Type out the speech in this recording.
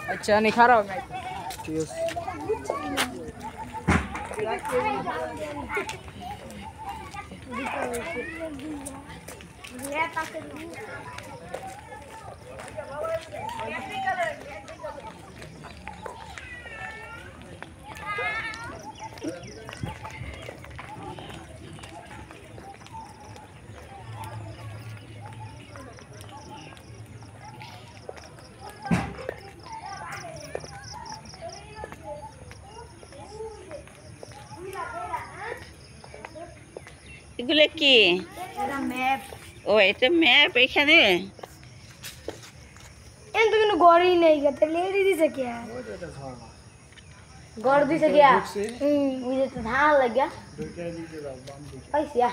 अच्छा नहीं खा रहा हूँ मैं। এগুলো কি? এটা ম্যাপ। ও এটা ম্যাপ এখানে। এন তো কোনো গড়ই নেই গতে লেডি দিছে কি গড় দিছে কি ওই যে ধান লাগা ঢুকে দিতে দাও বাম দিকে পাইছিয়া